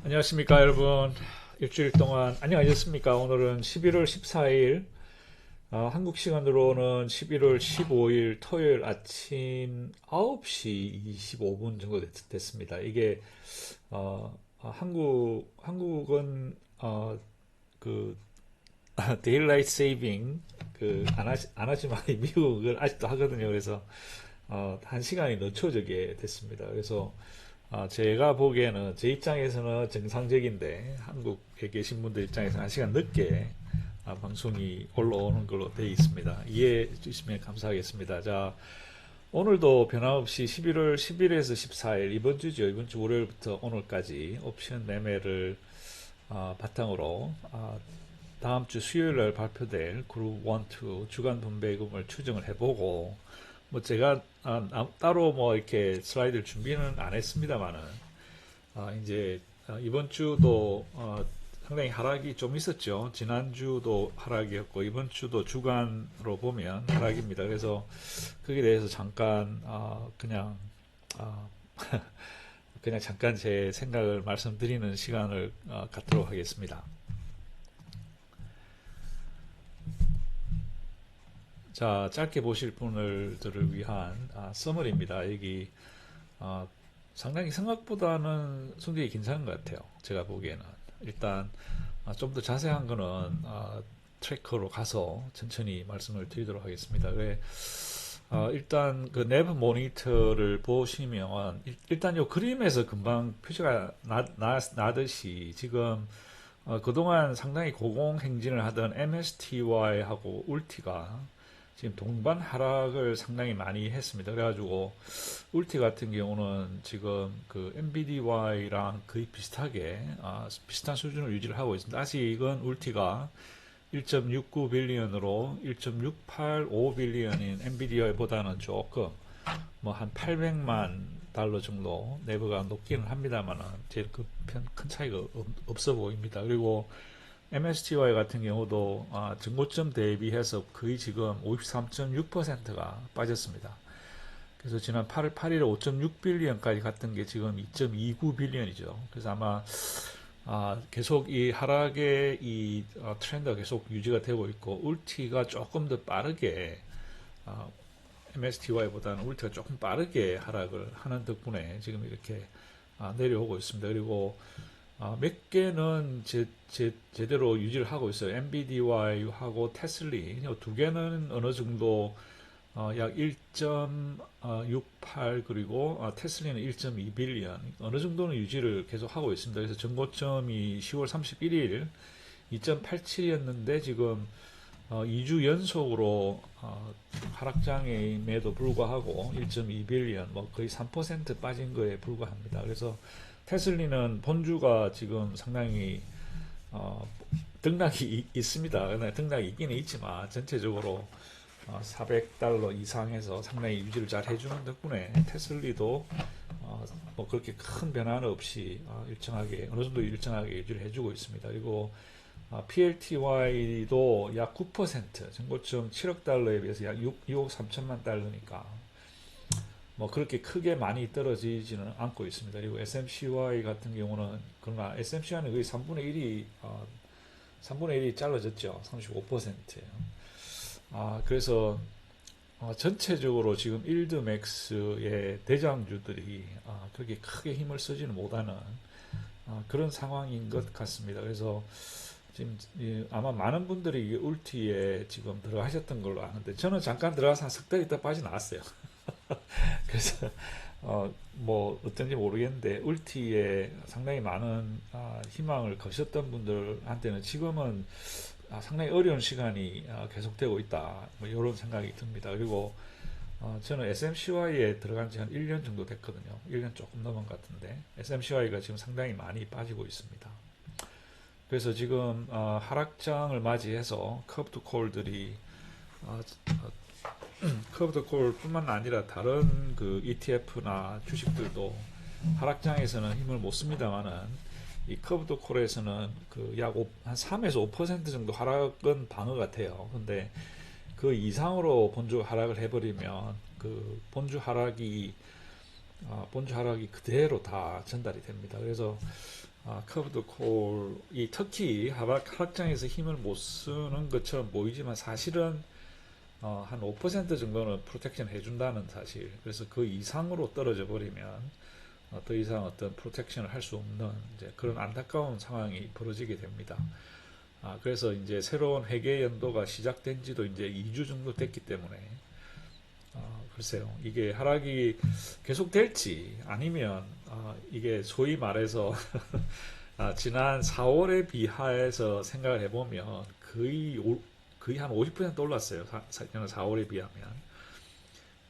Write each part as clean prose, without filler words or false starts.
안녕하십니까 여러분. 일주일 동안 안녕하셨습니까? 오늘은 11월 14일, 한국 시간으로는 11월 15일 토요일 아침 9시 25분 정도 됐습니다. 이게 한국은 그 데일라이트 세이빙 안 하지만 미국은 아직도 하거든요. 그래서 한 시간이 늦춰지게 됐습니다. 그래서 제가 보기에는 제 입장에서는 정상적인데 한국에 계신 분들 입장에서는 한 시간 늦게 방송이 올라오는 걸로 되어 있습니다. 이해해 주시면 감사하겠습니다. 자, 오늘도 변함없이 11월 10일에서 14일 이번 주죠. 이번 주 월요일부터 오늘까지 옵션 매매를 바탕으로 다음 주 수요일 날 발표될 그룹 1, 2 주간 분배금을 추정을 해보고 뭐 제가 따로 뭐 이렇게 슬라이드를 준비는 안 했습니다만은 이제 이번 주도 상당히 하락이 좀 있었죠. 지난주도 하락이었고 이번 주도 주간으로 보면 하락입니다. 그래서 거기에 대해서 잠깐 그냥 어, 그냥 잠깐 제 생각을 말씀드리는 시간을 갖도록 하겠습니다. 자, 짧게 보실 분들을 위한 서머리입니다. 여기 아, 상당히 생각보다는 성적이 괜찮은 것 같아요. 제가 보기에는. 일단 좀 더 자세한 거는 트래커로 가서 천천히 말씀을 드리도록 하겠습니다. 일단 그 내부 모니터를 보시면 일단 요 그림에서 금방 표시가 나듯이 지금 그동안 상당히 고공행진을 하던 MSTY하고 울티가 지금 동반 하락을 상당히 많이 했습니다. 그래가지고 울티 같은 경우는 지금 그 NBDY랑 거의 비슷한 수준을 유지를 하고 있습니다. 아직은 울티가 1.69 빌리언으로 1.685 빌리언인 NBDY보다는 조금 뭐 한 800만 달러 정도 내부가 높기는 합니다만은 제일 큰 차이가 없어 보입니다. 그리고 MSTY 같은 경우도 전고점 대비해서 거의 지금 53.6%가 빠졌습니다. 그래서 지난 8월 8일에 5.6 빌리언까지 갔던 게 지금 2.29 빌리언이죠. 그래서 아마 계속 이 하락의 이 트렌드가 계속 유지가 되고 있고 울티가 조금 더 빠르게 MSTY보다는 울티가 조금 빠르게 하락을 하는 덕분에 지금 이렇게 내려오고 있습니다. 그리고 몇 개는 제대로 유지를 하고 있어요. MBDY하고 테슬리 두 개는 어느 정도 약 1.68 그리고 테슬리는 1.2 빌리언 어느 정도는 유지를 계속 하고 있습니다. 그래서 전고점이 10월 31일 2.87이었는데 지금 2주 연속으로 하락장임에도 불구하고 1.2 빌리언 뭐 거의 3% 빠진 거에 불과합니다. 그래서 테슬리는 본주가 지금 상당히 등락이 있습니다. 등락이 있기는 있지만 전체적으로 400달러 이상에서 상당히 유지를 잘 해주는 덕분에 테슬리도 뭐 그렇게 큰 변화는 없이 일정하게 어느 정도 일정하게 유지를 해주고 있습니다. 그리고 PLTY도 약 9% 전고점 7억 달러에 비해서 약 6억 3천만 달러니까 뭐 그렇게 크게 많이 떨어지지는 않고 있습니다. 그리고 SMCY 같은 경우는 그러나 SMCY는 거의 3분의 1이 잘라졌죠. 35%예요. 그래서 전체적으로 지금 일드맥스의 대장주들이 그렇게 크게 힘을 쓰지는 못하는 그런 상황인 것 같습니다. 그래서 지금 아마 많은 분들이 울티에 지금 들어가셨던 걸로 아는데 저는 잠깐 들어가서 한 석 달 있다 빠져나왔어요. 그래서 뭐 어떤지 모르겠는데 울티에 상당히 많은 희망을 거셨던 분들한테는 지금은 상당히 어려운 시간이 계속되고 있다. 뭐 이런 생각이 듭니다. 그리고 저는 SMCY에 들어간 지 한 1년 정도 됐거든요. 1년 조금 넘은 것 같은데 SMCY가 지금 상당히 많이 빠지고 있습니다. 그래서 지금 하락장을 맞이해서 커브드 콜들이 커브드 콜뿐만 아니라 다른 그 ETF나 주식들도 하락장에서는 힘을 못 씁니다만은 이 커브드 콜에서는 그 약 한 3에서 5% 정도 하락은 방어 같아요. 근데 그 이상으로 본주 하락을 해버리면 그 본주 하락이 그대로 다 전달이 됩니다. 그래서 커브드 콜이 특히 하락장에서 힘을 못 쓰는 것처럼 보이지만 사실은 한 5% 정도는 프로텍션 해준다는 사실. 그래서 그 이상으로 떨어져 버리면 더 이상 어떤 프로텍션을 할 수 없는 이제 그런 안타까운 상황이 벌어지게 됩니다. 그래서 이제 새로운 회계 연도가 시작된 지도 이제 2주 정도 됐기 때문에 글쎄요. 이게 하락이 계속 될지 아니면 이게 소위 말해서 지난 4월에 비하해서 생각을 해보면 거의 한 50% 올랐어요. 작년 4월에 비하면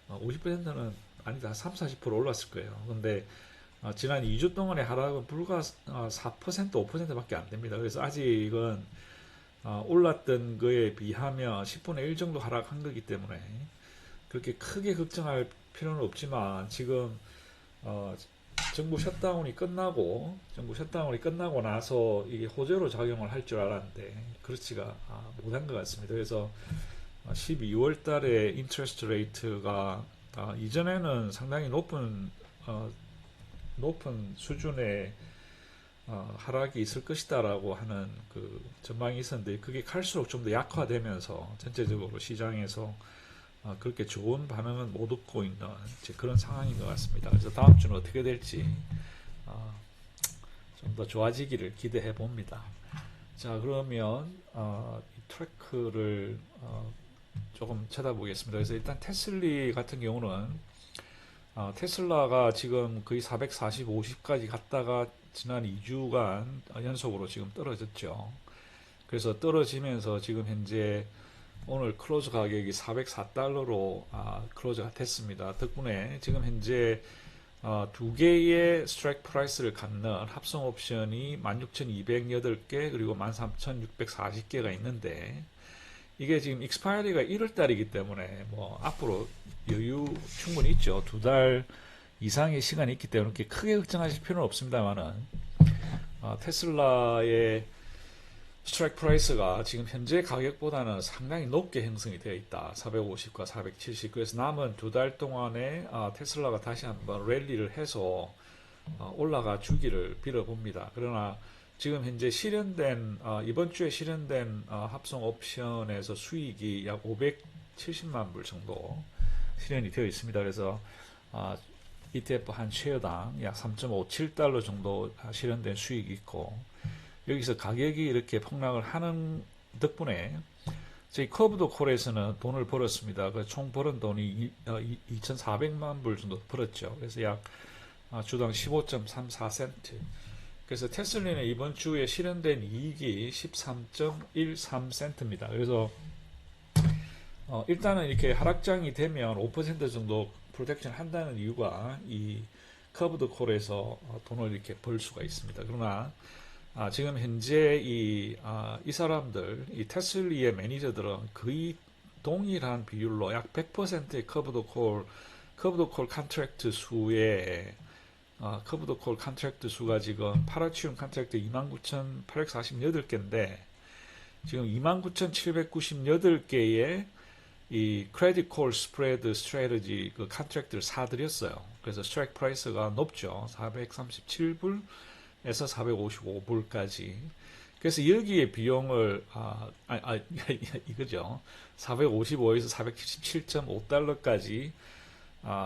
50%는 아니다, 3, 40% 올랐을 거예요. 근데 지난 2주 동안의 하락은 불과 4%, 5%밖에 안 됩니다. 그래서 아직은 올랐던 거에 비하면 10분의 1 정도 하락한 거기 때문에 그렇게 크게 걱정할 필요는 없지만 지금 어, 정부 셧다운이 끝나고 나서 이게 호재로 작용을 할 줄 알았는데 그렇지가 못한 것 같습니다. 그래서 12월 달에 인트레스트 레이트가 이전에는 상당히 높은 수준의 하락이 있을 것이다라고 하는 그 전망이 있었는데 그게 갈수록 좀 더 약화되면서 전체적으로 시장에서 그렇게 좋은 반응은 못 얻고 있는 그런 상황인 것 같습니다. 그래서 다음 주는 어떻게 될지 좀 더 좋아지기를 기대해 봅니다. 자, 그러면 이 트래크를 조금 쳐다보겠습니다. 그래서 일단 테슬리 같은 경우는 테슬라가 지금 거의 440, 50까지 갔다가 지난 2주간 연속으로 지금 떨어졌죠. 그래서 떨어지면서 지금 현재 오늘 클로즈 가격이 404달러로 클로즈가 됐습니다. 덕분에 지금 현재 두 개의 스트라이크 프라이스를 갖는 합성 옵션이 16,208개 그리고 13,640개가 있는데 이게 지금 익스파이리가 1월 달이기 때문에 뭐 앞으로 여유 충분히 있죠. 2달 이상의 시간이 있기 때문에 그렇게 크게 걱정하실 필요는 없습니다만은 테슬라의 스트라이크 프라이스가 지금 현재 가격보다는 상당히 높게 형성이 되어 있다. 450과 470. 그래서 남은 2달 동안에 테슬라가 다시 한번 랠리를 해서 올라가 주기를 빌어봅니다. 그러나 지금 현재 이번 주에 실현된 합성 옵션에서 수익이 약 570만 불 정도 실현이 되어 있습니다. 그래서 ETF 한 쉐어당 약 3.57달러 정도 실현된 수익이 있고 여기서 가격이 이렇게 폭락을 하는 덕분에 저희 커브도 콜에서는 돈을 벌었습니다. 총 벌은 돈이 2,400만 불 정도 벌었죠. 그래서 약 주당 15.34센트. 그래서 테슬라는 이번 주에 실현된 이익이 13.13센트입니다. 그래서 일단은 이렇게 하락장이 되면 5% 정도 프로텍션 한다는 이유가 이 커브드 콜에서 돈을 이렇게 벌 수가 있습니다. 그러나 지금 현재 이 사람들, 이 테슬리의 매니저들은 거의 동일한 비율로 약 100%의 커브드 콜 컨트랙트 수의 커브드 콜 컨트랙트 수가 지금 파라치움 컨트랙트 29,848개인데 지금 29,798개의 이 크레딧 콜 스프레드 스트래티지 그 컨트랙트를 사들였어요. 그래서 스트라이크 프라이스가 높죠. 437불 에서 455불까지. 그래서 여기에 비용을 이거죠. 455에서 477.5달러까지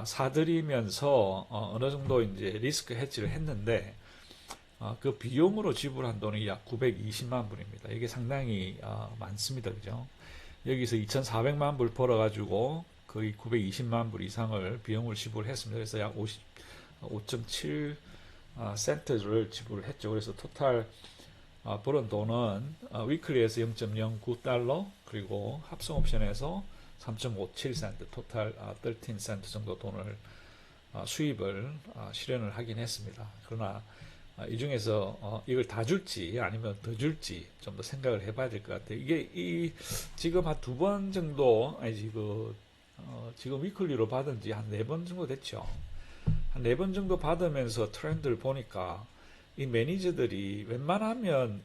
사들이면서 어느 정도 이제 리스크 해지를 했는데 그 비용으로 지불한 돈이 약 920만 불입니다. 이게 상당히 많습니다. 그죠? 여기서 2,400만 불 벌어가지고 거의 920만 불 이상을 비용을 지불했습니다. 그래서 약 5.7 센트를 지불을 했죠. 그래서 토탈 벌은 돈은 위클리에서 0.09달러 그리고 합성 옵션에서 3.57센트 토탈 13센트 정도 돈을 수입을 실현을 하긴 했습니다. 그러나 이 중에서 이걸 다 줄지 아니면 더 줄지 좀 더 생각을 해봐야 될 것 같아요. 이게 지금 한 2번 정도 지금 위클리로 받은 지 한 4번 정도 됐죠. 한 4번 정도 받으면서 트렌드를 보니까 이 매니저들이 웬만하면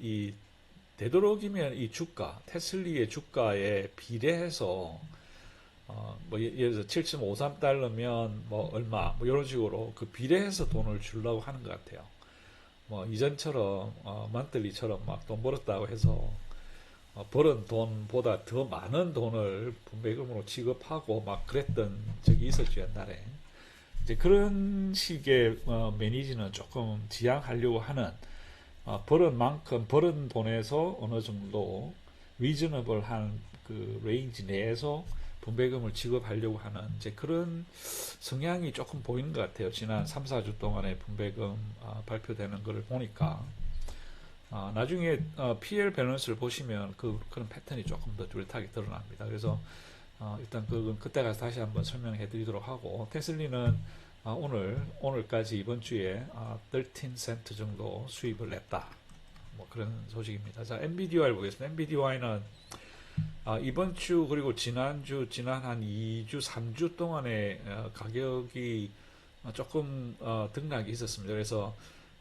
되도록이면 이 주가, 테슬리의 주가에 비례해서 뭐 예를 들어서 7.53달러면 뭐 얼마 뭐 이런 식으로 그 비례해서 돈을 주려고 하는 것 같아요. 뭐 이전처럼 만들리처럼 막 돈 벌었다고 해서 벌은 돈보다 더 많은 돈을 분배금으로 지급하고 막 그랬던 적이 있었죠, 옛날에. 이제 그런 식의 매니지는 조금 지양하려고 하는, 벌은 만큼 벌은 돈에서 어느 정도 리저너블한 그 레인지 내에서 분배금을 지급하려고 하는 이제 그런 성향이 조금 보이는 것 같아요. 지난 3, 4주 동안의 분배금 발표되는 것을 보니까 나중에 PL 밸런스를 보시면 그런 패턴이 조금 더 뚜렷하게 드러납니다. 그래서 일단 그건 그때 가서 다시 한번 설명해 드리도록 하고, 테슬리는 오늘까지 이번 주에 13센트 정도 수입을 냈다. 뭐 그런 소식입니다. 자, NVDI를 보겠습니다. NVDI는 이번 주 그리고 지난주, 지난 한 2주, 3주 동안에 가격이 조금 등락이 있었습니다. 그래서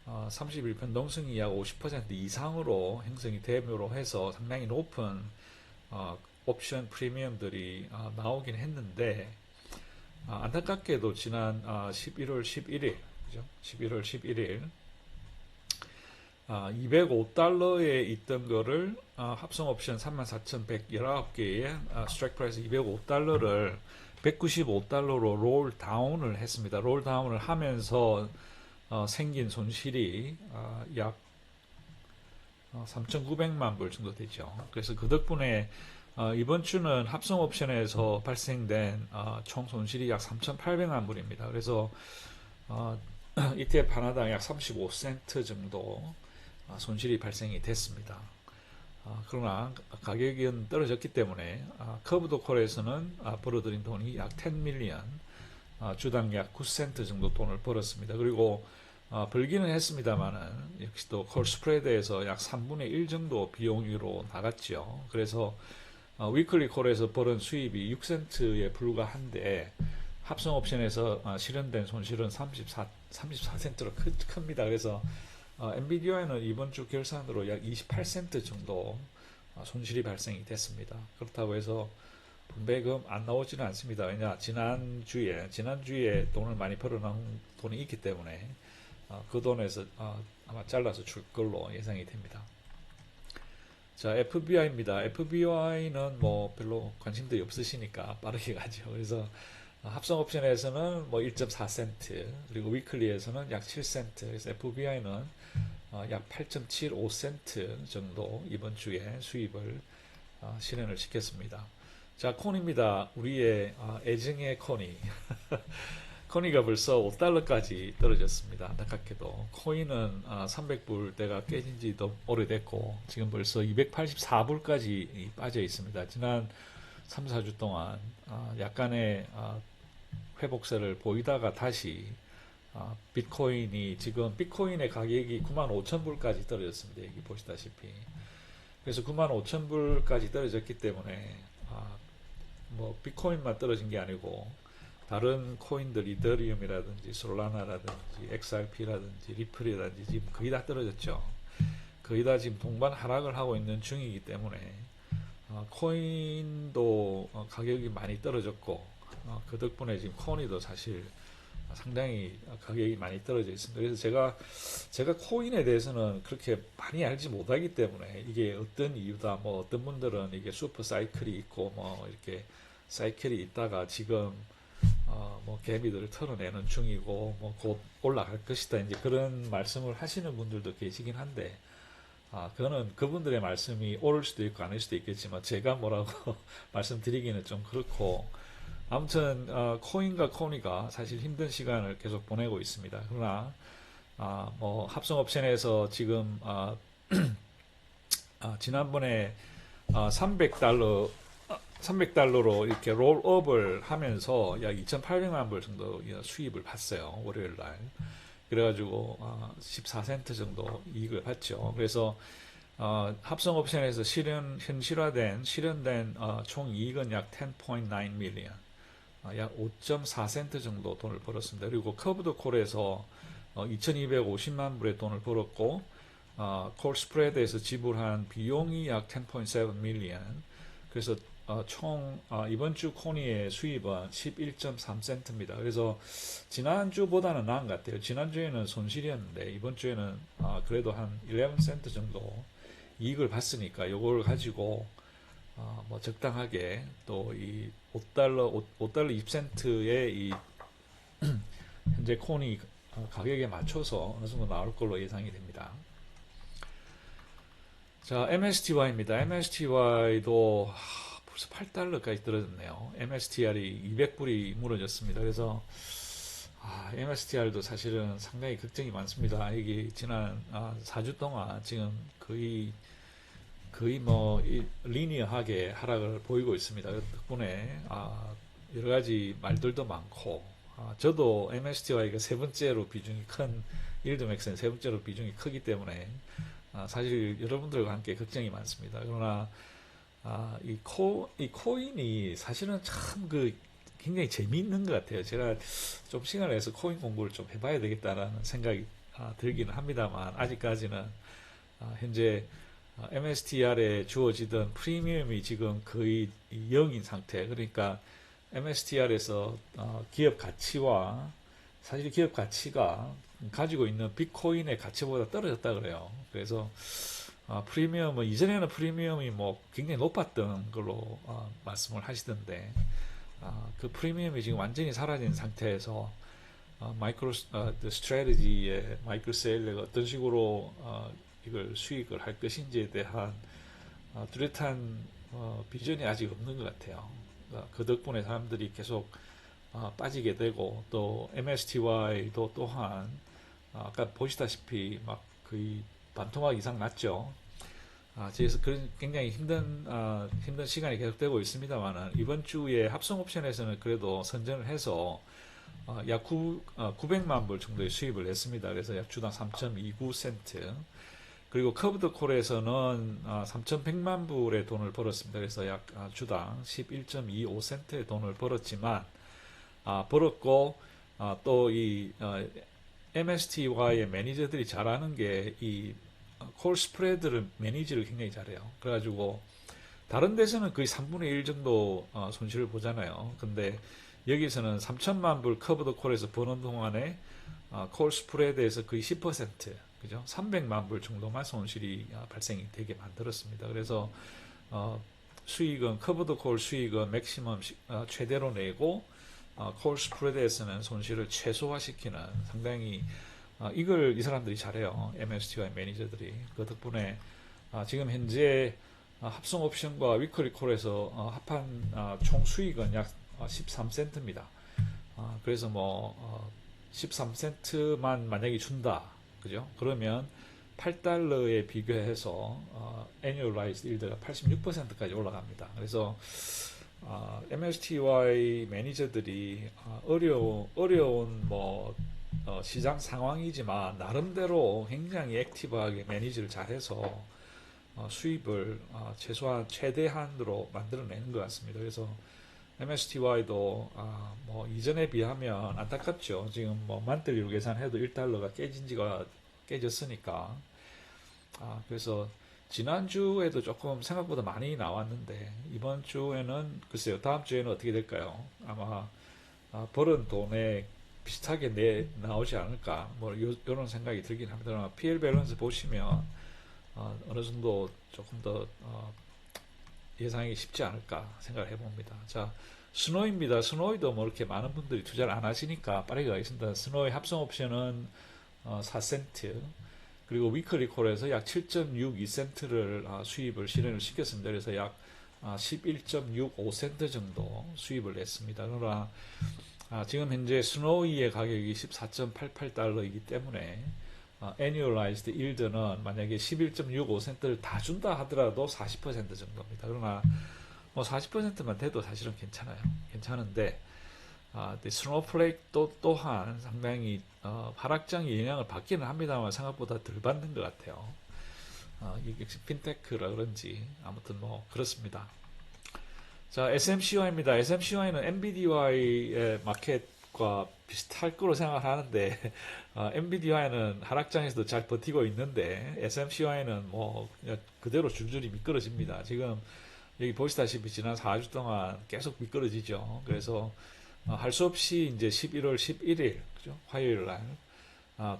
31편 동승이 약 50% 이상으로 형성이 됨으로 해서 상당히 높은 옵션 프리미엄들이 나오긴 했는데, 안타깝게도 지난 11월 11일, 그죠? 11월 11일 205달러에 있던 거를 합성 옵션 34,119개에 스트라이크 프라이스 205달러를 195달러로 롤 다운을 했습니다. 롤 다운을 하면서 생긴 손실이 약 3,900만 불 정도 되죠. 그래서 그 덕분에 이번 주는 합성 옵션에서 발생된 총 손실이 약 3,800만 불입니다. 그래서 ETF 하나당 약 35센트 정도 손실이 발생이 됐습니다. 그러나 가격은 떨어졌기 때문에 커브도 콜에서는 벌어들인 돈이 약 10 밀리언, 주당 약 9센트 정도 돈을 벌었습니다. 그리고 벌기는 했습니다만은 역시 또 콜 스프레드에서 약 3분의 1 정도 비용으로 나갔죠. 그래서 위클리 콜에서 벌은 수입이 6센트에 불과한데 합성 옵션에서 실현된 손실은 34센트로 큽니다. 그래서 엔비디아에는 이번 주 결산으로 약 28센트 정도 손실이 발생이 됐습니다. 그렇다고 해서 분배금 안 나오지는 않습니다. 왜냐, 지난주에 돈을 많이 벌어놓은 돈이 있기 때문에 그 돈에서 아마 잘라서 줄 걸로 예상이 됩니다. 자, FBI입니다. FBI는 뭐 별로 관심도 없으시니까 빠르게 가죠. 그래서 합성 옵션에서는 뭐 1.4센트, 그리고 위클리에서는 약 7센트, 그래서 FBI는 약 8.75센트 정도 이번 주에 수입을 실현을 시켰습니다. 자, 콘입니다. 우리의 애증의 코니. 코니가 벌써 5달러까지 떨어졌습니다. 안타깝게도. 코인은 300불대가 깨진 지도 오래됐고, 지금 벌써 284불까지 빠져 있습니다. 지난 3, 4주 동안 약간의 회복세를 보이다가 다시 비트코인이 지금 비트코인의 가격이 95,000불까지 떨어졌습니다. 여기 보시다시피. 그래서 95,000불까지 떨어졌기 때문에 뭐 비트코인만 떨어진 게 아니고 다른 코인들, 이더리움이라든지 솔라나라든지 XRP라든지 리플이라든지 지금 거의 다 떨어졌죠. 거의 다 지금 동반 하락을 하고 있는 중이기 때문에 코인도 가격이 많이 떨어졌고 그 덕분에 지금 코인도 사실 상당히 가격이 많이 떨어져 있습니다. 그래서 제가 코인에 대해서는 그렇게 많이 알지 못하기 때문에 이게 어떤 이유다, 뭐 어떤 분들은 이게 슈퍼 사이클이 있고 뭐 이렇게 사이클이 있다가 지금 뭐 개미들을 털어내는 중이고 뭐 곧 올라갈 것이다, 이제 그런 말씀을 하시는 분들도 계시긴 한데 그거는 그분들의 말씀이 옳을 수도 있고 아닐 수도 있겠지만 제가 뭐라고 말씀드리기는 좀 그렇고, 아무튼 코인과 코니가 사실 힘든 시간을 계속 보내고 있습니다. 그러나 뭐 합성 옵션에서 지금 지난번에 300달러로 이렇게 롤업을 하면서 약 2,800만 불 정도 수입을 봤어요. 월요일 날. 그래가지고 14센트 정도 이익을 봤죠. 그래서 합성 옵션에서 현실화된 실현된 총 이익은 약 10.9 밀리언, 약 5.4센트 정도 돈을 벌었습니다. 그리고 커브드 콜에서 2,250만 불의 돈을 벌었고, 콜 스프레드에서 지불한 비용이 약 10.7 밀리언, 그래서 이번 주 코니의 수입은 11.3센트입니다. 그래서 지난주보다는 나은 것 같아요. 지난주에는 손실이었는데 이번 주에는 그래도 한 11센트 정도 이익을 봤으니까 이걸 가지고 뭐 적당하게 또 이 5달러 20센트의 이 현재 코니 가격에 맞춰서 어느 정도 나올 걸로 예상이 됩니다. 자, MSTY입니다. MSTY도 벌써 8달러까지 떨어졌네요. MSTR이 200불이 무너졌습니다. 그래서 MSTR도 사실은 상당히 걱정이 많습니다. 이게 지난 4주 동안 지금 거의 뭐 리니어하게 하락을 보이고 있습니다. 덕분에 여러 가지 말들도 많고 저도 MSTY가 세 번째로 비중이 큰 일드맥스는 세 번째로 비중이 크기 때문에 사실 여러분들과 함께 걱정이 많습니다. 그러나 이 코인이 사실은 참 굉장히 재미있는 것 같아요. 제가 좀 시간을 내서 코인 공부를 좀 해봐야 되겠다라는 생각이 들기는 합니다만 아직까지는 현재 MSTR에 주어지던 프리미엄이 지금 거의 0인 상태. 그러니까 MSTR에서 기업 가치와 사실 기업 가치가 가지고 있는 비트코인의 가치보다 떨어졌다 그래요. 그래서 프리미엄은 이전에는 프리미엄이 뭐 굉장히 높았던 걸로 말씀을 하시던데 그 프리미엄이 지금 완전히 사라진 상태에서 스트래티지의 마이크로 세일러가 어떤 식으로 이걸 수익을 할 것인지에 대한 뚜렷한 비전이 아직 없는 것 같아요. 그 덕분에 사람들이 계속 빠지게 되고 또 MSTY도 또한 아까 보시다시피 막 거의 반토막 이상 났죠. 그래서 굉장히 힘든 시간이 계속되고 있습니다만 이번 주에 합성 옵션에서는 그래도 선전을 해서 약 900만 불 정도의 수입을 냈습니다. 그래서 약 주당 3.29센트. 그리고 커브드 콜에서는 3,100만 불의 돈을 벌었습니다. 그래서 약 주당 11.25센트의 돈을 벌었지만 벌었고 또 이 MSTY의 매니저들이 잘하는 게 이 콜 스프레드를 매니지를 굉장히 잘해요. 그래가지고 다른 데서는 거의 3분의 1 정도 손실을 보잖아요. 근데 여기서는 3천만 불 커브드 콜에서 버는 동안에 콜 스프레드에서 거의 10%, 그죠? 300만 불 정도만 손실이 발생이 되게 만들었습니다. 그래서 수익은 커브드 콜 수익은 맥시멈 최대로 내고 콜 스프레드에서는 손실을 최소화시키는 상당히 이걸 이 사람들이 잘해요. MSTY 매니저들이. 그 덕분에 지금 현재 합성 옵션과 위클리 콜에서 합한 총 수익은 약 13센트입니다. 그래서 뭐 13센트만 만약에 준다. 그죠? 그러면 8달러에 비교해서 annualized yield가 86%까지 올라갑니다. 그래서 MSTY 매니저들이 어려운 뭐 시장 상황이지만 나름대로 굉장히 액티브하게 매니지를 잘해서 수입을 최소한 최대한으로 만들어내는 것 같습니다. 그래서 MSTY도 뭐 이전에 비하면 안타깝죠. 지금 뭐 만들리로 계산해도 1달러가 깨졌으니까 그래서 지난주에도 조금 생각보다 많이 나왔는데 이번 주에는 글쎄요. 다음 주에는 어떻게 될까요? 아마 벌은 돈에 비슷하게 나오지 않을까 뭐 이런 생각이 들긴 합니다. PL 밸런스 보시면 어느 정도 조금 더 예상하기 쉽지 않을까 생각을 해봅니다. 자, 스노이입니다. 스노이도 뭐 이렇게 많은 분들이 투자를 안 하시니까 빠르게 가겠습니다. 스노이 합성 옵션은 4센트, 그리고 위클리 콜에서 약 7.62센트를 수입을 실현을 시켰습니다. 그래서 약 11.65센트 정도 수입을 냈습니다. 그러나 지금 현재 스노이의 가격이 14.88달러이기 때문에 annualized yield는 만약에 11.65센트를 다 준다 하더라도 40% 정도입니다. 그러나 뭐 40%만 돼도 사실은 괜찮은데 스노우플레이크 또한 상당히 하락장의 영향을 받기는 합니다만 생각보다 덜 받는 것 같아요. 이게 핀테크라 그런지 아무튼 뭐 그렇습니다. 자, SMCY입니다. SMCY는 NVDY의 마켓과 비슷할 거로 생각을 하는데 NVDY는 하락장에서도 잘 버티고 있는데 SMCY는 뭐 그냥 그대로 줄줄이 미끄러집니다. 지금 여기 보시다시피 지난 4주 동안 계속 미끄러지죠. 그래서 할 수 없이 이제 11월 11일, 그죠? 화요일 날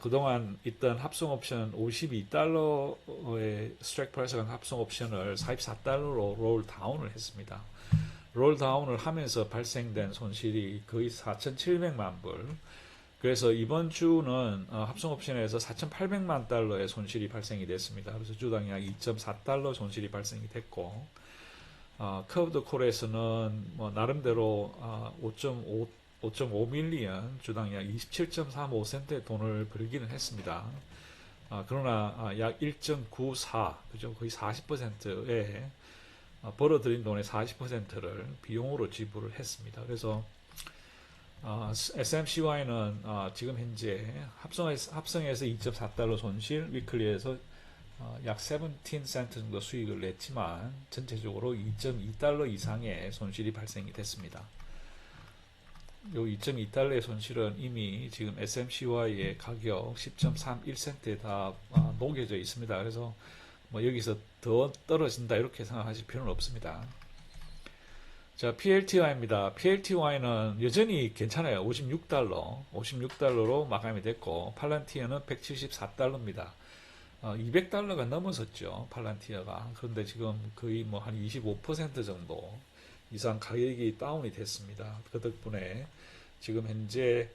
그동안 있던 합성 옵션 52달러의 스트라이크 프라이스가 합성 옵션을 44달러로 롤 다운을 했습니다. 롤 다운을 하면서 발생된 손실이 거의 4,700만 불. 그래서 이번 주는 합성 옵션에서 4,800만 달러의 손실이 발생이 됐습니다. 그래서 주당 약 2.4달러 손실이 발생이 됐고, 커브드 콜에서는 뭐 나름대로 5.5 밀리언 주당 약 27.35센트의 돈을 벌기는 했습니다. 그러나 약 1.94, 그죠? 거의 40%의 벌어들인 돈의 40%를 비용으로 지불을 했습니다. 그래서 SMCY는 지금 현재 합성에서 2.4달러 손실, 위클리에서 약 17센트 정도 수익을 냈지만 전체적으로 2.2달러 이상의 손실이 발생이 됐습니다. 요 2.2달러의 손실은 이미 지금 SMCY의 가격 10.31센트에 다 녹여져 있습니다. 그래서 뭐 여기서 더 떨어진다 이렇게 생각하실 필요는 없습니다. 자, PLTY입니다. PLTY는 여전히 괜찮아요. 56달러로 마감이 됐고, 팔란티어는 174달러입니다. 200달러가 넘어섰죠, 팔란티어가. 그런데 지금 거의 뭐 한 25% 정도 이상 가격이 다운이 됐습니다. 그 덕분에 지금 현재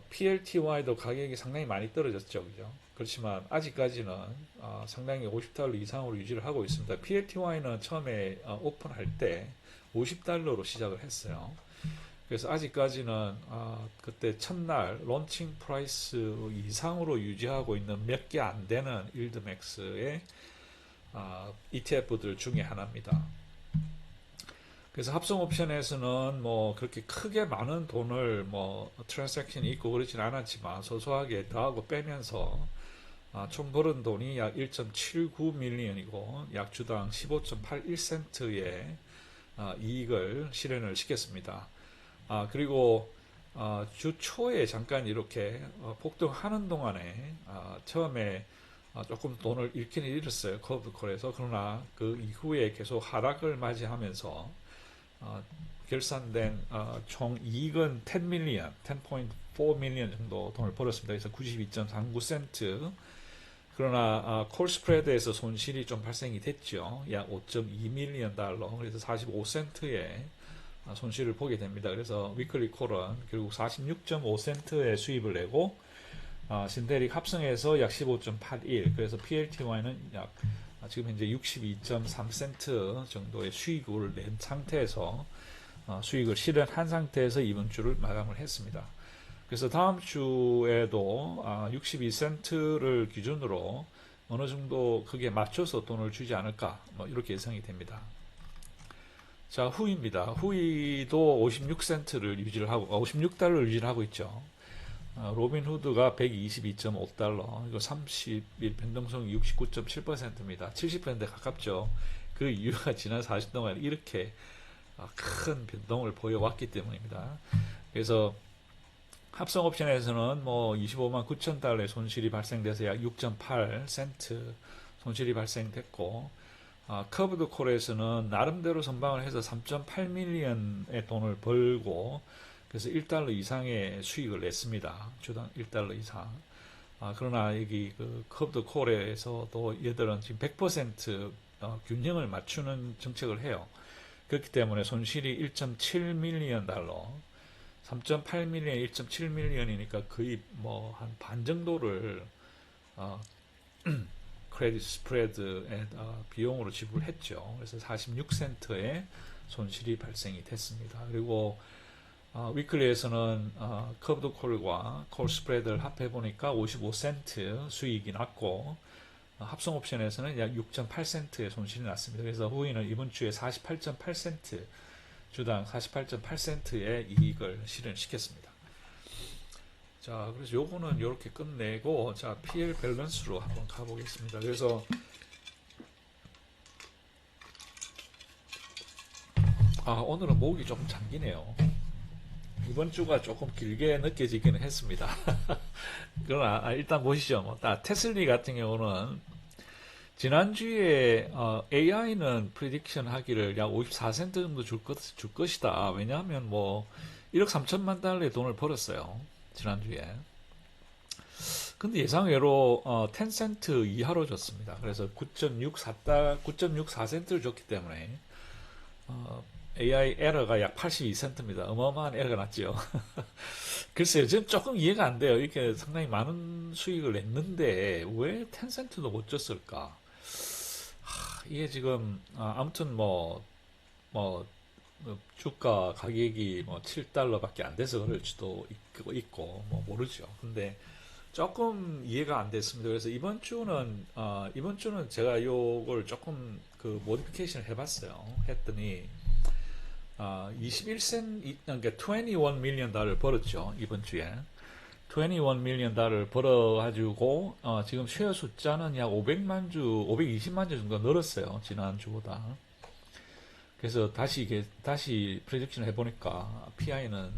PLTY도 가격이 상당히 많이 떨어졌죠, 그죠? 그렇지만 아직까지는 상당히 50달러 이상으로 유지를 하고 있습니다. PLTY는 처음에 오픈할 때 50달러로 시작을 했어요. 그래서 아직까지는 그때 첫날 론칭 프라이스 이상으로 유지하고 있는 몇 개 안 되는 일드맥스의 ETF들 중에 하나입니다. 그래서 합성 옵션에서는 뭐 그렇게 크게 많은 돈을 뭐 트랜잭션이 있고 그러진 않았지만 소소하게 더하고 빼면서 총 벌은 돈이 약 1.79 밀리언이고 약 주당 15.81센트의 이익을 실현을 시켰습니다. 그리고 주 초에 잠깐 이렇게 폭등하는 동안에 처음에 조금 돈을 잃기는 잃었어요. 커브콜에서. 그러나 그 이후에 계속 하락을 맞이하면서 결산된 총 이익은 10 밀리언, 10.4 밀리언 정도 돈을 벌었습니다. 그래서 92.39센트. 그러나 콜 스프레드에서 손실이 좀 발생이 됐죠. 약 5.2 밀리언 달러. 그래서 45센트의 손실을 보게 됩니다. 그래서 위클리 콜은 결국 46.5센트의 수입을 내고 신테릭 합성해서 약 15.81. 그래서 PLTY는 약 지금 현재 62.3센트 정도의 수익을 낸 상태에서 수익을 실현한 상태에서 이번 주를 마감을 했습니다. 그래서 다음 주에도 62센트를 기준으로 어느 정도 그게 맞춰서 돈을 주지 않을까 뭐 이렇게 예상이 됩니다. 자, 후이입니다. 후이도 56센트를 유지를 하고 56달러를 유지를 하고 있죠. 로빈 후드가 122.5달러, 이거 30일 변동성이 69.7%입니다. 70%에 가깝죠. 그 이유가 지난 40년 동안 이렇게 큰 변동을 보여왔기 때문입니다. 그래서 합성 옵션에서는 뭐 25만 9천 달러의 손실이 발생돼서 약 6.8센트 손실이 발생됐고, 커브드 콜에서는 나름대로 선방을 해서 3.8 밀리언의 돈을 벌고, 그래서 1달러 이상의 수익을 냈습니다. 주당 1달러 이상. 그러나 여기 그 커브드 콜에서도 얘들은 지금 100% 균형을 맞추는 정책을 해요. 그렇기 때문에 손실이 1.7 밀리언 달러, 3.8 밀리언, 1.7 밀리언이니까 거의 뭐 한 반 정도를 크레딧 스프레드의 비용으로 지불했죠. 그래서 46센트의 손실이 발생이 됐습니다. 그리고 위클리에서는 커브드 콜과 콜 스프레드를 합해 보니까 55센트 수익이 났고, 합성 옵션에서는 약 6.8센트의 손실이 났습니다. 그래서 후이는 이번 주에 48.8센트, 주당 48.8센트의 이익을 실현시켰습니다. 자, 그래서 요거는 이렇게 끝내고, 자, PL 밸런스로 한번 가보겠습니다. 그래서 오늘은 목이 조금 잠기네요. 이번 주가 조금 길게 느껴지기는 했습니다. 그러나 일단 보시죠. 테슬리 같은 경우는 지난주에 AI는 프리딕션 하기를 약 54센트 정도 줄 것이다. 왜냐하면 뭐 1억 3천만 달러의 돈을 벌었어요. 지난주에. 근데 예상외로 10센트 이하로 줬습니다. 그래서 9.64센트를 줬기 때문에 AI 에러가 약 82센트입니다. 어마어마한 에러가 났죠. 글쎄요, 지금 조금 이해가 안 돼요. 이렇게 상당히 많은 수익을 냈는데 왜 10센트도 못 줬을까? 이게 지금 아무튼 뭐 주가 가격이 뭐 7달러밖에 안 돼서 그럴 수도 있고 뭐 모르죠. 근데 조금 이해가 안 됐습니다. 그래서 이번 주는 제가 요걸 조금 그 모디피케이션을 해봤어요. 했더니 21센 그러니까 21 밀리언 달러를 벌었죠. 이번 주에 21 밀리언 달러를 벌어가지고 지금 쉐어 숫자는 약 500만 주, 520만 주 정도 늘었어요. 지난주보다. 그래서 다시 프레딕션 해보니까 PI는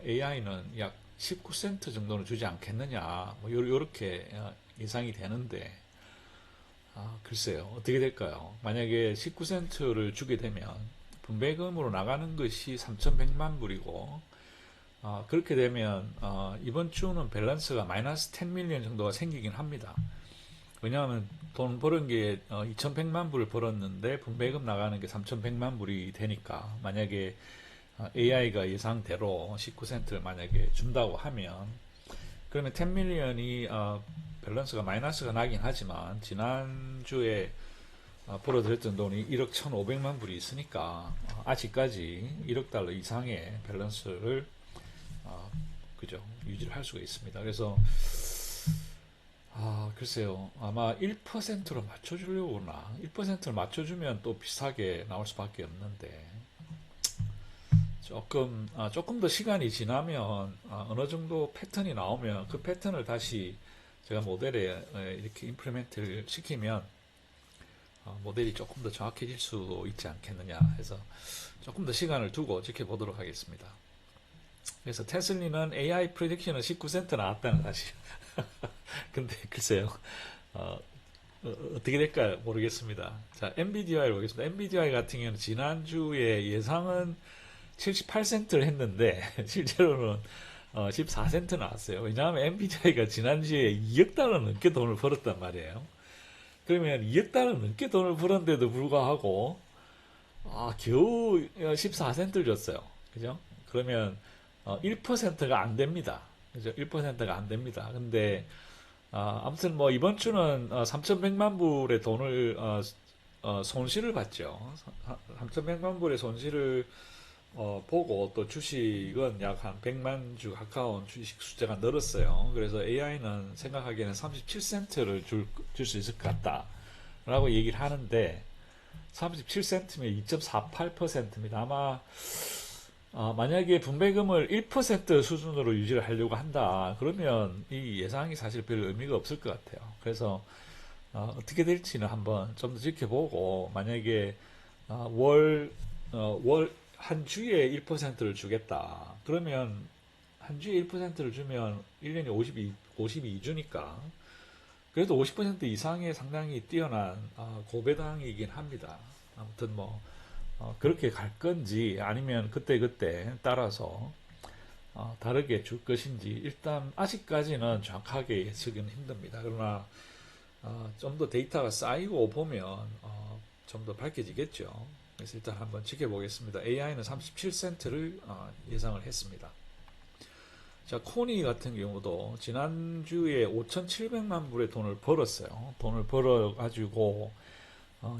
AI는 약 19센트 정도는 주지 않겠느냐, 뭐 요렇게 예상이 되는데 글쎄요, 어떻게 될까요? 만약에 19센트를 주게 되면 분배금으로 나가는 것이 3,100만 불이고 그렇게 되면 이번 주는 밸런스가 마이너스 10 밀리언 정도가 생기긴 합니다. 왜냐하면 돈 버는 게 2,100만 불을 벌었는데 분배금 나가는 게 3,100만 불이 되니까 만약에 AI가 예상대로 19센트를 만약에 준다고 하면 그러면 10 밀리언이 밸런스가 마이너스가 나긴 하지만 지난주에 벌어들였던 돈이 1억 1,500만 불이 있으니까 아직까지 1억 달러 이상의 밸런스를 그죠, 유지를 할 수가 있습니다. 그래서 글쎄요, 아마 1%로 맞춰주려고 나 1%를 맞춰주면 또 비슷하게 나올 수밖에 없는데 조금 더 시간이 지나면 어느 정도 패턴이 나오면 그 패턴을 다시 제가 모델에 이렇게 임플리멘트를 시키면 모델이 조금 더 정확해질 수도 있지 않겠느냐 해서 조금 더 시간을 두고 지켜보도록 하겠습니다. 그래서 테슬리는 AI 프리딕션은 19센트 나왔다는 사실. 근데 글쎄요, 떻게 될까 모르겠습니다. 자, 엔비디아를 보겠습니다. 엔비디아 같은 경우는 지난주에 예상은 78센트를 했는데 실제로는 14센트 나왔어요. 왜냐하면 엔비디아가 지난주에 2억 달러 넘게 돈을 벌었단 말이에요. 그러면 2억 달러 넘게 돈을 벌었는데도 불구하고 겨우 14센트를 줬어요. 그죠? 그러면 1%가 안 됩니다. 그죠? 1%가 안 됩니다. 근데 아무튼 뭐 이번 주는 3,100만 불의 돈을 손실을 봤죠. 3,100만 불의 손실을 보고 또 주식은 약 한 100만 주 가까운 주식 숫자가 늘었어요. 그래서 AI는 생각하기에는 37센트를 줄 수 있을 것 같다 라고 얘기를 하는데 37센트면 2.48%입니다. 아마 만약에 분배금을 1% 수준으로 유지를 하려고 한다 그러면 이 예상이 사실 별 의미가 없을 것 같아요. 그래서 어떻게 될지는 한번 좀 더 지켜보고 만약에 월 한 주에 1%를 주겠다. 그러면 한 주에 1%를 주면 1년에 52주니까 그래도 50% 이상의 상당히 뛰어난 고배당이긴 합니다. 아무튼 뭐 그렇게 갈 건지 아니면 그때그때 따라서 다르게 줄 것인지 일단 아직까지는 정확하게 예측은 힘듭니다. 그러나 좀 더 데이터가 쌓이고 보면 좀 더 밝혀지겠죠. 그래서 일단 한번 지켜보겠습니다. AI는 37센트를 예상을 했습니다. 자, 코니 같은 경우도 지난주에 5,700만 불의 돈을 벌었어요. 돈을 벌어가지고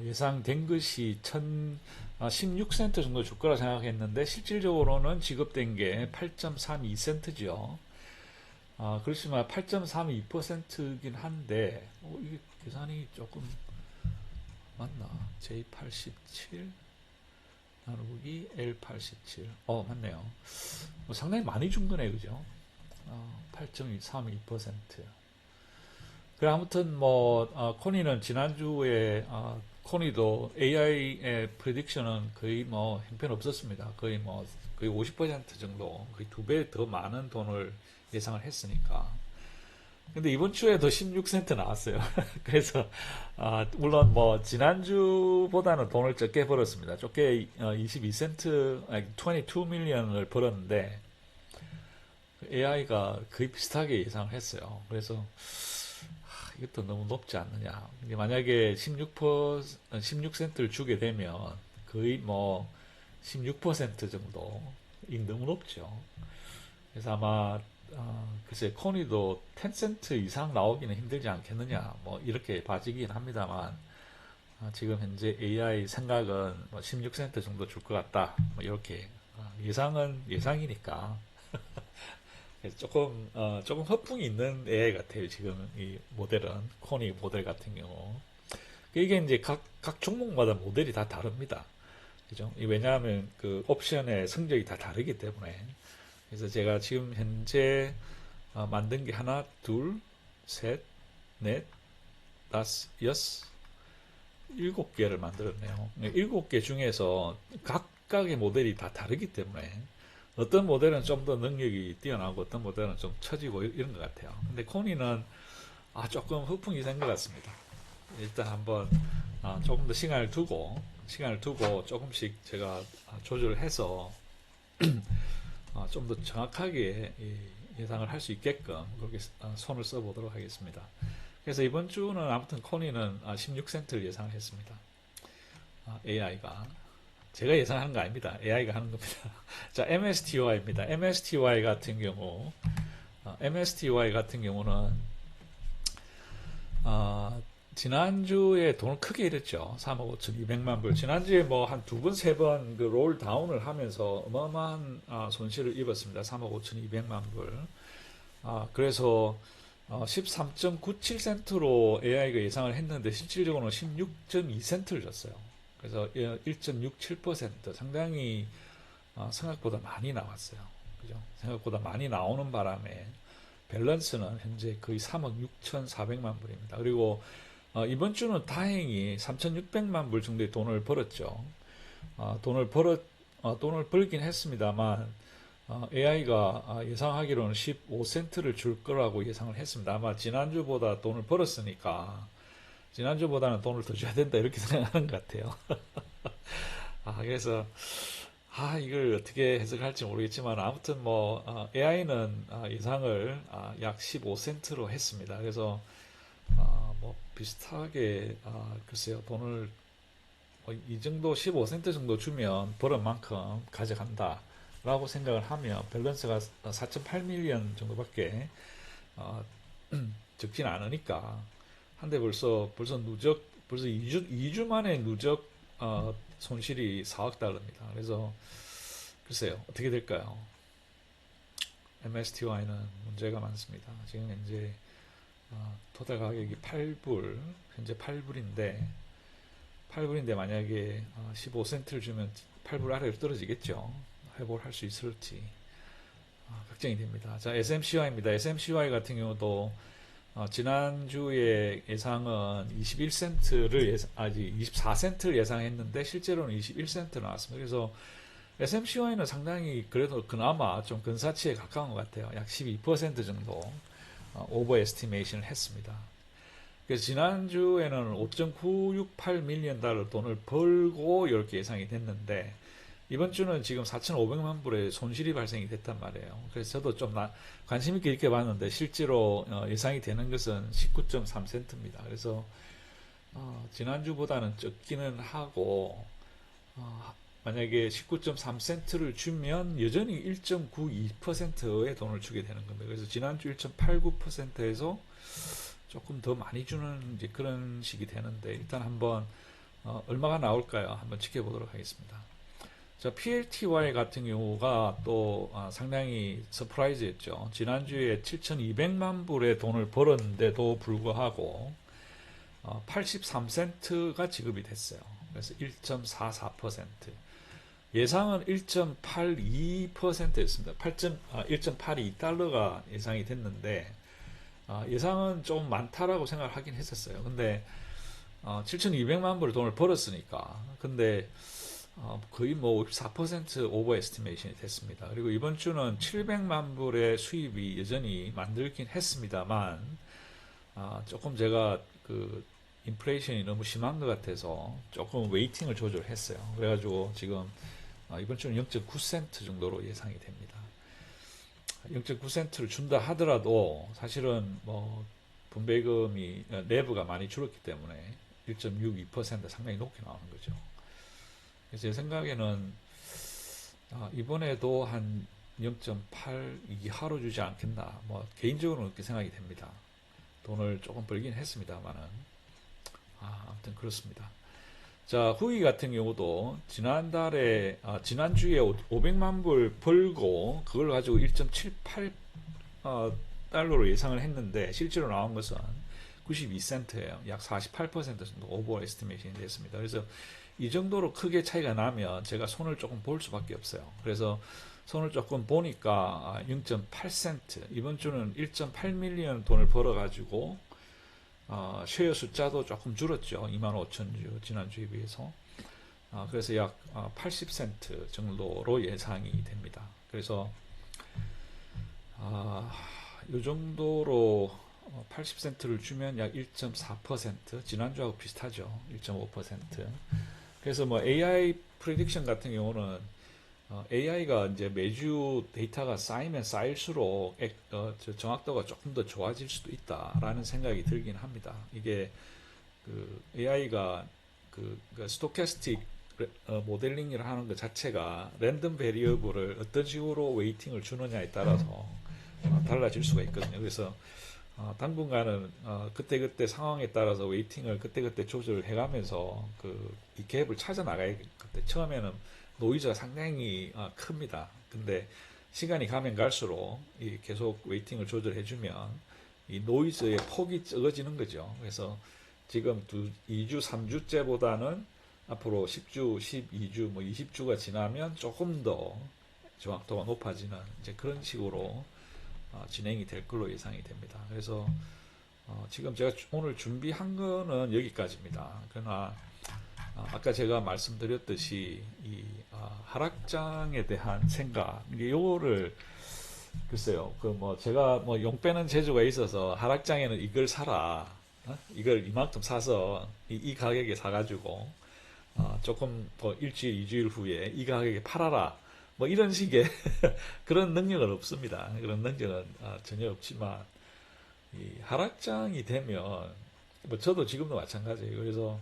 예상된 것이 16센트 정도 줄 거라 생각했는데 실질적으로는 지급된 게 8.32센트죠. 그렇지만 8.32%긴 한데 이게 계산이 조금 맞나? J87 나누기 L87 맞네요. 상당히 많이 준 거네, 그죠? 8.32%. 그래, 아무튼 코니는 지난주에 코니도 AI의 프레딕션은 거의 형편없었습니다. 거의 50% 정도, 거의 2배 더 많은 돈을 예상을 했으니까. 근데 이번 주에도 16센트 나왔어요. 그래서 물론 뭐 지난주보다는 돈을 적게 벌었습니다. 적게 22센트, 22 밀리언을 벌었는데 AI가 거의 비슷하게 예상을 했어요. 그래서 이것도 너무 높지 않느냐. 근데 만약에 16센트를 주게 되면 거의 뭐 16% 정도, 이 너무 높죠. 그래서 아마 글쎄 코니도 10센트 이상 나오기는 힘들지 않겠느냐 뭐 이렇게 봐지긴 합니다만 지금 현재 AI 생각은 뭐 16센트 정도 줄 것 같다 뭐 이렇게 예상은 예상이니까 그래서 조금 허풍이 있는 AI 같아요. 지금 이 모델은 코니 모델 같은 경우 이게 이제 각 종목마다 모델이 다 다릅니다. 그죠? 왜냐하면 그 옵션의 성적이 다 다르기 때문에. 그래서 제가 지금 현재 만든 게 하나, 둘, 셋, 넷, 다섯, 여섯, 7개를 만들었네요. 7개 중에서 각각의 모델이 다 다르기 때문에 어떤 모델은 좀 더 능력이 뛰어나고 어떤 모델은 좀 처지고 이런 것 같아요. 근데 코니는 조금 후풍이 된 것 같습니다. 일단 한번 조금 더 시간을 두고 조금씩 제가 조절을 해서 좀 더 정확하게 예상을 할 수 있게끔 그렇게 손을 써보도록 하겠습니다. 그래서 이번 주는 아무튼 코니는 16센트를 예상했습니다. AI가 제가 예상하는 거 아닙니다. AI가 하는 겁니다. 자, MSTY입니다. MSTY 같은 경우는 지난주에 돈을 크게 잃었죠. 3억 5천2백만 불. 지난주에 뭐 한 두 번, 세 번 그 롤 다운을 하면서 어마어마한 손실을 입었습니다. 3억 5천2백만 불. 그래서 13.97센트로 AI가 예상을 했는데 실질적으로는 16.2센트를 줬어요. 그래서 1.67% 상당히 생각보다 많이 나왔어요. 그죠? 생각보다 많이 나오는 바람에 밸런스는 현재 거의 3억 6천4백만 불입니다. 그리고 이번 주는 다행히 3,600만 불 정도의 돈을 벌었죠. 돈을 벌긴 했습니다만 AI가 예상하기로는 15센트를 줄 거라고 예상을 했습니다. 아마 지난주보다 돈을 벌었으니까 지난주보다는 돈을 더 줘야 된다 이렇게 생각하는 것 같아요. 그래서 이걸 어떻게 해석할지 모르겠지만 아무튼 뭐 AI는 예상을 약 15센트로 했습니다. 그래서 뭐 비슷하게 글쎄요 돈을 이 정도 15센트 정도 주면 벌은 만큼 가져간다 라고 생각을 하면 밸런스가 4.8밀리언 정도밖에 어, 적진 않으니까 한데 벌써 벌써 2주 만에 누적 손실이 4억 달러입니다. 그래서 글쎄요 어떻게 될까요? MSTY는 문제가 많습니다. 지금 현재 토탈 가격이 8불, 현재 8불인데 만약에 15센트를 주면 8불 아래로 떨어지겠죠. 회복을 할 수 있을지 걱정이 됩니다. 자, SMCY입니다. SMCY 같은 경우도 지난주에 예상은 21센트를 24센트를 예상했는데 실제로는 21센트 나왔습니다. 그래서 SMCY는 상당히 그래도 그나마 좀 근사치에 가까운 것 같아요. 약 12% 정도 오버 에스티메이션을 했습니다. 그래서 지난주에는 5.968밀리언 달러 돈을 벌고 이렇게 예상이 됐는데 이번 주는 지금 4,500만 불의 손실이 발생이 됐단 말이에요. 그래서 저도 좀 관심 있게 이렇게 봤는데 실제로 예상이 되는 것은 19.3센트입니다. 그래서 지난주보다는 적기는 하고 만약에 19.3센트를 주면 여전히 1.92%의 돈을 주게 되는 겁니다. 그래서 지난주 1.89%에서 조금 더 많이 주는 이제 그런 식이 되는데 일단 한번 얼마가 나올까요? 한번 지켜보도록 하겠습니다. 자, PLTY 같은 경우가 또 상당히 서프라이즈였죠. 지난주에 7,200만 불의 돈을 벌었는데도 불구하고 83센트가 지급이 됐어요. 그래서 1.44%. 예상은 1.82%였습니다. 1.82달러가 예상이 됐는데 예상은 좀 많다라고 생각을 하긴 했었어요. 근데 7,200만 불의 돈을 벌었으니까 근데 거의 뭐 54% 오버 에스티메이션이 됐습니다. 그리고 이번 주는 700만 불의 수입이 여전히 만들긴 했습니다만, 조금 제가 그 인플레이션이 너무 심한 것 같아서 조금 웨이팅을 조절했어요. 그래가지고 지금 이번 주는 0.9센트 정도로 예상이 됩니다. 0.9센트를 준다 하더라도 사실은 뭐 분배금이 내부가 많이 줄었기 때문에 1.62% 상당히 높게 나오는 거죠. 그래서 제 생각에는 이번에도 한 0.8 이하로 주지 않겠나. 뭐 개인적으로는 그렇게 생각이 됩니다. 돈을 조금 벌긴 했습니다만은 아무튼 그렇습니다. 자, 후기 같은 경우도 지난주에 500만 불 벌고 그걸 가지고 1.78 달러로 예상을 했는데 실제로 나온 것은 92센트예요. 약 48% 정도 오버 에스티메이션이 됐습니다. 그래서 이 정도로 크게 차이가 나면 제가 손을 조금 볼 수밖에 없어요. 그래서 손을 조금 보니까 0.8센트 이번 주는 1.8밀리언 돈을 벌어가지고 쉐어 숫자도 조금 줄었죠. 25,000주 지난주에 비해서. 그래서 약 80센트 정도로 예상이 됩니다. 그래서 이 정도로 80센트를 주면 약 1.4% 지난주하고 비슷하죠. 1.5%. 그래서 뭐 AI 프레딕션 같은 경우는 AI가 이제 매주 데이터가 쌓이면 쌓일수록 정확도가 조금 더 좋아질 수도 있다라는 생각이 들긴 합니다. 이게 그 AI가 그 스토캐스틱 모델링을 하는 것 자체가 랜덤 베리어블을 어떤 식으로 웨이팅을 주느냐에 따라서 달라질 수가 있거든요. 그래서 당분간은 그때그때 상황에 따라서 웨이팅을 그때그때 조절을 해가면서 이 갭을 찾아 나가야겠는데 처음에는 노이즈가 상당히 큽니다. 근데 시간이 가면 갈수록 계속 웨이팅을 조절해주면 이 노이즈의 폭이 적어지는 거죠. 그래서 지금 2주, 3주째보다는 앞으로 10주, 12주, 뭐 20주가 지나면 조금 더 정확도가 높아지는 이제 그런 식으로 진행이 될 걸로 예상이 됩니다. 그래서 지금 제가 오늘 준비한 거는 여기까지입니다. 그러나 아까 제가 말씀드렸듯이 이 하락장에 대한 생각, 요거를 글쎄요, 그 뭐 제가 뭐 용 빼는 재주가 있어서 하락장에는 이걸 사라, 이걸 이만큼 사서 이 가격에 사가지고 조금 뭐 일주일, 2주일 후에 이 가격에 팔아라. 뭐 이런 식의 그런 능력은 없습니다. 그런 능력은 전혀 없지만 이 하락장이 되면 뭐 저도 지금도 마찬가지예요. 그래서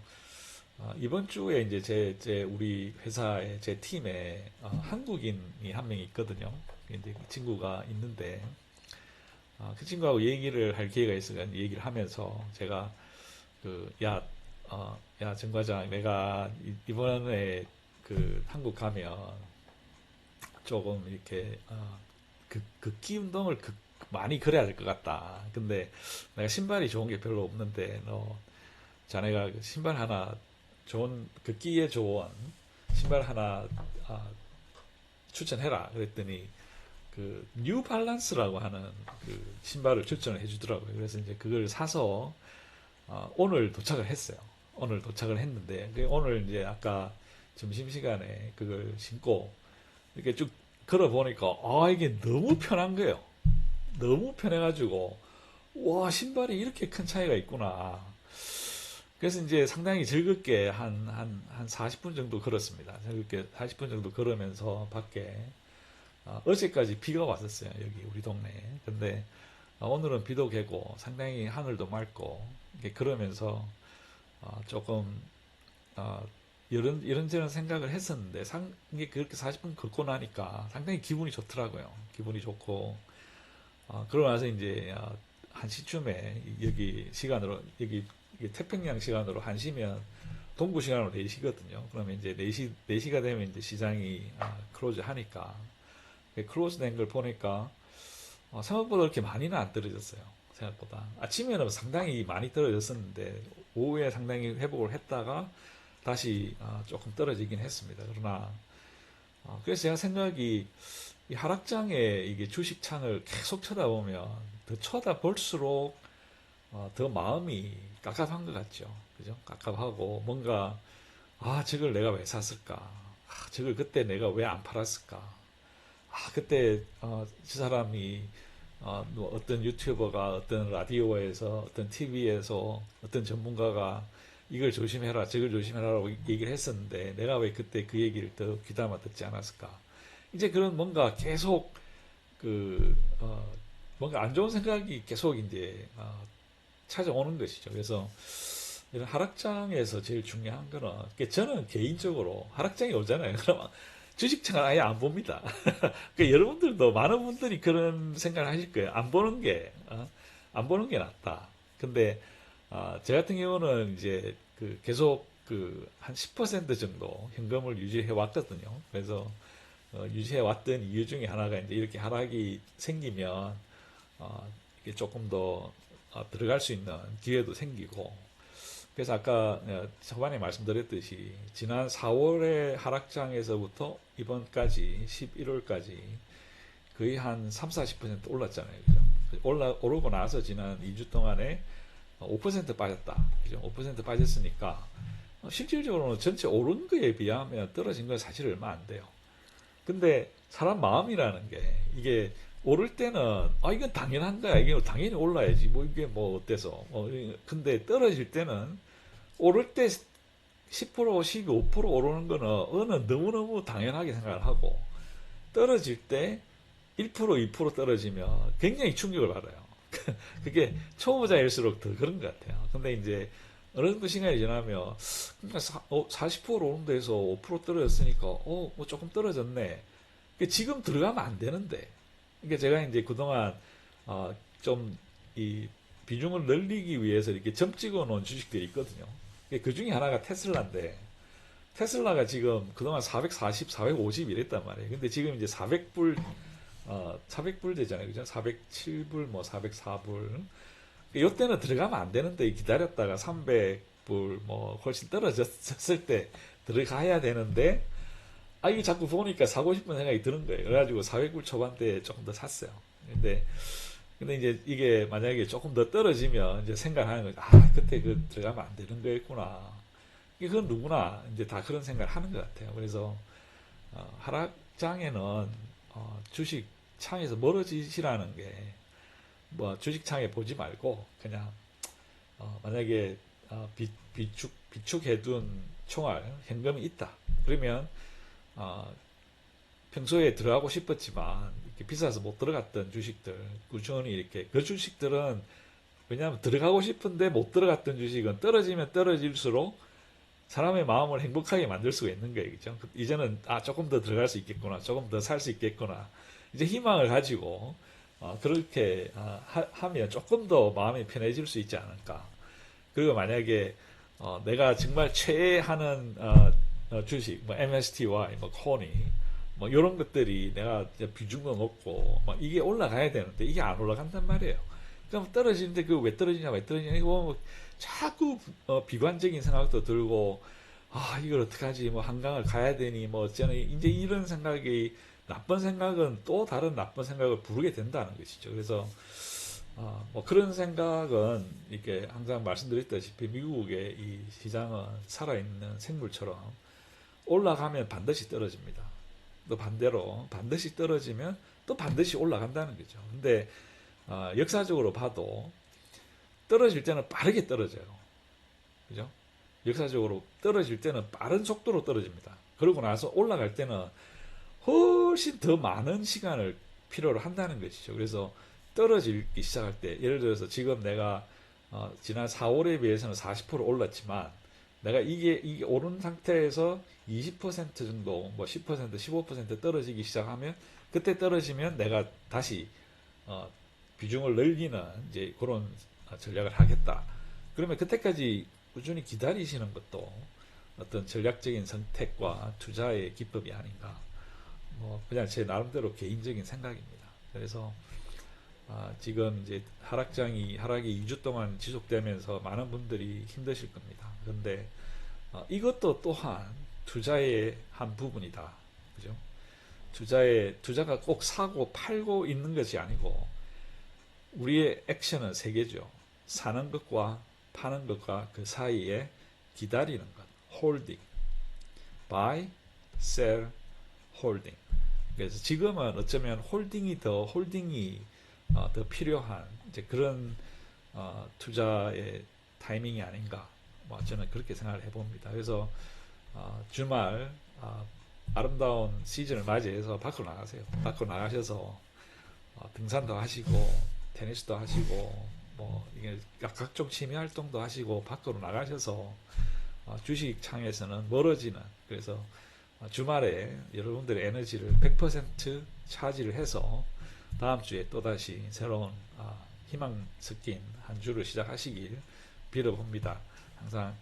이번 주에 이제 우리 회사에 제 팀에 한국인이 한 명 있거든요. 근데 그 친구가 있는데 그 친구하고 얘기를 할 기회가 있어서 얘기를 하면서 제가 야, 정 과장, 내가 이번에 그 한국 가면 조금 이렇게 극기 운동을 많이 그래야 될 것 같다. 근데 내가 신발이 좋은 게 별로 없는데 너 자네가 그 신발 하나 좋은 극기에 좋은 신발 하나 추천해라. 그랬더니 그 뉴 발란스라고 하는 그 신발을 추천을 해주더라고요. 그래서 이제 그걸 사서 오늘 도착을 했어요. 오늘 도착을 했는데 오늘 이제 아까 점심시간에 그걸 신고 이렇게 쭉 걸어보니까 이게 너무 편한 거예요. 너무 편해가지고 와 신발이 이렇게 큰 차이가 있구나. 그래서 이제 상당히 즐겁게 한 40분 정도 걸었습니다. 즐겁게 40분 정도 걸으면서 밖에 어제까지 비가 왔었어요. 여기 우리 동네에. 근데 오늘은 비도 개고 상당히 하늘도 맑고 이렇게 그러면서 조금 이런저런 생각을 했었는데 이게 그렇게 40분 걷고 나니까 상당히 기분이 좋더라고요. 기분이 좋고 그러고 나서 이제 1시쯤에 여기 시간으로 여기 이게 태평양 시간으로 1시면 동부 시간으로 4시거든요. 그러면 이제 4시가 되면 이제 시장이 클로즈 하니까 클로즈 된 걸 보니까 생각보다 그렇게 많이는 안 떨어졌어요. 생각보다 아침에는 상당히 많이 떨어졌었는데 오후에 상당히 회복을 했다가 다시 조금 떨어지긴 했습니다. 그러나 그래서 제가 생각이 이 하락장에 이게 주식창을 계속 쳐다보면 더 쳐다볼수록 더 마음이 깝깝한 것 같죠. 그죠? 깝깝하고 뭔가 저걸 내가 왜 샀을까? 저걸 그때 내가 왜 안 팔았을까? 그때 저 사람이 뭐 어떤 유튜버가 어떤 라디오에서 어떤 TV에서 어떤 전문가가 이걸 조심해라 저걸 조심해라라고 얘기를 했었는데 내가 왜 그때 그 얘기를 더 귀담아 듣지 않았을까? 이제 그런 뭔가 계속 그 뭔가 안 좋은 생각이 계속 이제 찾아오는 것이죠. 그래서 이런 하락장에서 제일 중요한 거는 저는 개인적으로 하락장이 오잖아요. 그럼 주식창을 아예 안 봅니다. 여러분들도 많은 분들이 그런 생각을 하실 거예요. 안 보는 게 낫다. 근데 제 같은 경우는 이제 그 계속 그 한 10% 정도 현금을 유지해 왔거든요. 그래서 유지해 왔던 이유 중에 하나가 이제 이렇게 하락이 생기면 이게 조금 더 들어갈 수 있는 기회도 생기고 그래서 아까 초반에 말씀드렸듯이 지난 4월의 하락장에서부터 이번까지 11월까지 거의 한 3, 40% 올랐잖아요. 그죠? 오르고 나서 지난 2주 동안에 5% 빠졌다. 그죠? 5% 빠졌으니까 실질적으로는 전체 오른 거에 비하면 떨어진 건 사실 얼마 안 돼요. 근데 사람 마음이라는 게 이게 오를 때는 이건 당연한 거야. 이게 당연히 올라야지. 뭐 이게 뭐 어때서. 근데 떨어질 때는 오를 때 10%, 12, 5% 오르는 거는 너무너무 당연하게 생각을 하고 떨어질 때 1%, 2% 떨어지면 굉장히 충격을 받아요. 그게 초보자일수록 더 그런 것 같아요. 근데 이제 어느 정도 시간이 지나면 40% 오른 데서 5% 떨어졌으니까 뭐 조금 떨어졌네. 지금 들어가면 안 되는데. 그러니까 제가 이제 그동안 좀 이 비중을 늘리기 위해서 이렇게 점 찍어 놓은 주식들이 있거든요. 그 중에 하나가 테슬라인데 테슬라가 지금 그동안 440, 450 이랬단 말이에요. 근데 지금 이제 400불 400불 되잖아요. 그죠? 407불, 뭐 404불. 이때는 들어가면 안 되는데 기다렸다가 300불 뭐 훨씬 떨어졌을 때 들어가야 되는데 이게 자꾸 보니까 사고 싶은 생각이 드는 거예요. 그래가지고 400불 초반대에 조금 더 샀어요. 근데 이제 이게 만약에 조금 더 떨어지면 이제 생각하는 거죠. 그때 그 들어가면 안 되는 거였구나. 그건 누구나 이제 다 그런 생각을 하는 것 같아요. 그래서 하락장에는 주식 창에서 멀어지시라는 게 뭐 주식창에 보지 말고 그냥 만약에 비축해둔 총알 현금이 있다. 그러면 평소에 들어가고 싶었지만 이렇게 비싸서 못 들어갔던 주식들 꾸준히 이렇게 그 주식들은 왜냐하면 들어가고 싶은데 못 들어갔던 주식은 떨어지면 떨어질수록 사람의 마음을 행복하게 만들 수가 있는 거예요. 그죠? 이제는 조금 더 들어갈 수 있겠구나. 조금 더 살 수 있겠구나. 이제 희망을 가지고 그렇게 하면 조금 더 마음이 편해질 수 있지 않을까. 그리고 만약에 내가 정말 최애하는 주식, 뭐 MSTY, 뭐 코니, 뭐 이런 것들이 내가 비중도 높고 막 이게 올라가야 되는데 이게 안 올라간단 말이에요. 그럼 떨어지는데 그 왜 떨어지냐, 왜 떨어지냐 이거 뭐 자꾸 비관적인 생각도 들고 이걸 어떡하지, 뭐 한강을 가야 되니, 뭐 어쩌니 이제 이런 생각이 나쁜 생각은 또 다른 나쁜 생각을 부르게 된다는 것이죠. 그래서 뭐 그런 생각은 이렇게 항상 말씀드렸다시피 미국의 이 시장은 살아있는 생물처럼 올라가면 반드시 떨어집니다. 또 반대로 반드시 떨어지면 또 반드시 올라간다는 거죠. 근데 역사적으로 봐도 떨어질 때는 빠르게 떨어져요. 그죠? 역사적으로 떨어질 때는 빠른 속도로 떨어집니다. 그러고 나서 올라갈 때는 훨씬 더 많은 시간을 필요로 한다는 것이죠. 그래서 떨어지기 시작할 때 예를 들어서 지금 내가 지난 4월에 비해서는 40% 올랐지만 내가 이게 오른 상태에서 20% 정도 뭐 10% 15% 떨어지기 시작하면 그때 떨어지면 내가 다시 비중을 늘리는 이제 그런 전략을 하겠다. 그러면 그때까지 꾸준히 기다리시는 것도 어떤 전략적인 선택과 투자의 기법이 아닌가. 뭐 그냥 제 나름대로 개인적인 생각입니다. 그래서 지금 이제 하락이 2주 동안 지속되면서 많은 분들이 힘드실 겁니다. 그런데 이것도 또한 투자의 한 부분이다. 그죠? 투자가 꼭 사고 팔고 있는 것이 아니고 우리의 액션은 세 개죠. 사는 것과 파는 것과 그 사이에 기다리는 것. holding, buy, sell, holding. 그래서 지금은 어쩌면 홀딩이 더 필요한 이제 그런 투자의 타이밍이 아닌가. 뭐 저는 그렇게 생각을 해봅니다. 그래서 주말 아름다운 시즌을 맞이해서 밖으로 나가세요. 밖으로 나가셔서 등산도 하시고 테니스도 하시고 뭐 이게 각종 취미 활동도 하시고 밖으로 나가셔서 주식 창에서는 멀어지는 그래서 주말에 여러분들의 에너지를 100% 차지를 해서 다음 주에 또다시 새로운 희망 섞인 한 주를 시작하시길 빌어봅니다. 항상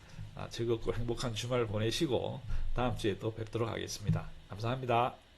즐겁고 행복한 주말 보내시고 다음 주에 또 뵙도록 하겠습니다. 감사합니다.